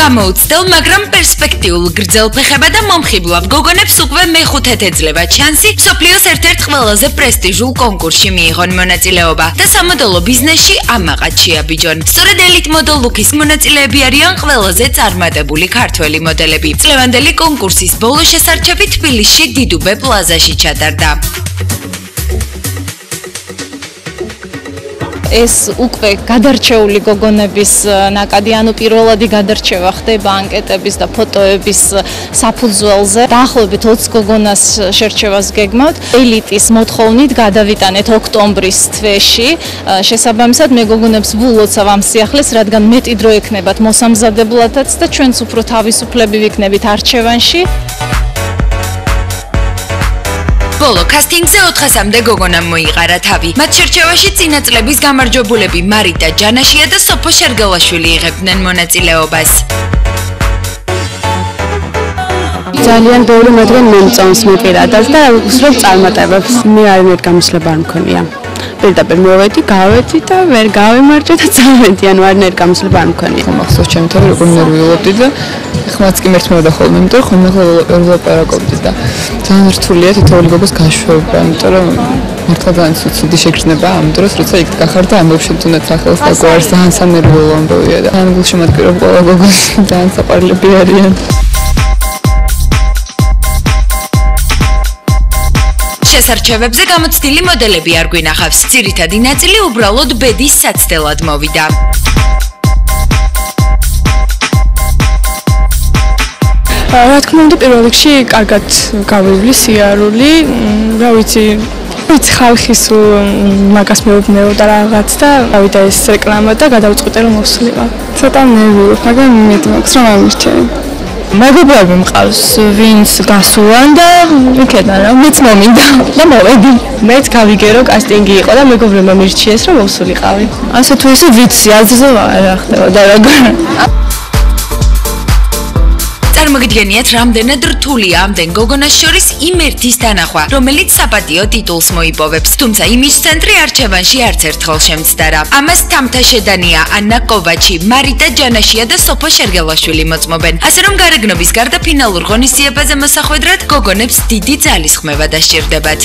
გამოუცდელ, მაგრამ პერსპექტიულ გრძელ ფეხებად და მომხიბლავ გოგონებს უკვე მეხუთედ ეძლევა ჩანსი მსოფლიოს ერთ-ერთ ყველაზე პრესტიჟულ კონკურსში მიიღონ მონაწილეობა და სამოდელო ბიზნესში ამაყად შეაბიჯონ. სწორედ ელიტ მოდელ ლუკის მონაწილეები არიან ყველაზე წარმატებული ქართველი მოდელები. წლევანდელი კონკურსის ბოლო შესარჩევი თბილისში დიდუბე პლაზაში ჩატარდა. ეს უკვე გადარჩეული გოგონების ნაკადი, ანუ პირველადი გადარჩევა ხდება ანკეტების და ფოტოების საფუძველზე. დაახლოებით 20 გოგონას შერჩევას გეგმავთ. ელიტის მოთხოვნით გადავიტანეთ ოქტომბრის თვეში. შესაბამისად, მე გოგონებს ვულოცავ ამ სიახლეს, რადგან მეტი დრო ექნებათ მოსამზადებლადაც და ჩვენც უფრო თავისუფლები ვიქნებით არჩევანში. ბოლო კასტინგზე 400-მდე გოგონამ მოიყარა თავი. მათ შერჩევაში წინა წლების გამარჯვებულები მარიტა ჯანაშია და სოფო შერგელაშვილი იღებდნენ მონაწილეობას. ძალიან ბევრი მათგან მომწონს მე პირადად და უსრებ წარმატებებს. მე არ გამოსლება არ მქონია. პირდაპირ მოვედი, გავედი და ვერ გავემარჯვე და წავედი, ანუ არნაირ გამოსლება არ მქონია. მახსოვს ჩემი თავი როგორ ნერვიულობდი და ხმაც კი მერტმევდა ხოლმე, იმიტომ რომ ხომ ველაპარაკობდი და ძალიან რთულია თითოეული გოგოს გაშვება, იმიტომ რომ მართლა ძალიან ცუდი შეგრძნება ამ დროს, როცა იქ გახარ და ამბობ თუნდაც სახელს დაგვარს, ძალიან სანერვიულო ამბავია და ძალიან გულშემატკივრობ ყველა გოგოს, ძალიან საყვარლები არიან. შესარჩევებზე გამოცდილი მოდელები არ გვინახავს. ძირითადი ნაწილი უბრალოდ ბედის საცდელად მოვიდა. რა თქმა უნდა, პირველ რიგში კარგად გავივლი სიარული, რა ვიცი, ხალხის მაგას მეუბნეო და რაღაც და გავიდა ეს რეკლამა და გადავწყვიტე რომ მოვსულიყავ. ცოტა ნერვიულობ, მაგრამ იმედი მაქვს რომ ამირჩევი. მეგობრები მყავს, ვინც გასულან და იქიდან რა მეც მომინდა და მოვედი. მეც გავიგერო კასტინგი იყო და მეგობრებმა მირჩიეს რომ მოვსულიყავი. ასე თუ ისე ვიცი, აზრზე რა ხდება და როგორ. წარმოგიდგენიათ, რამდენად რთულია ამდენ გოგონას შორის იმ ერთის დანახვა, რომელიც საპატიო ტიტულს მოიპოვებს. თუმცა იმის ცენტრი არჩევანში არც ერთხელ შემცდარა. ამას თამთაშედანია, ანა კოვაჩი, მარიტა ჯანაშია და სოფო შერგელაშვილი მოწმობენ. ასე რომ გარეგნობის გარდა ფინალურ ღონისძიებაზე მოსახვედრად გოგონებს დიდი ძალისხმევა დასჭირდებათ.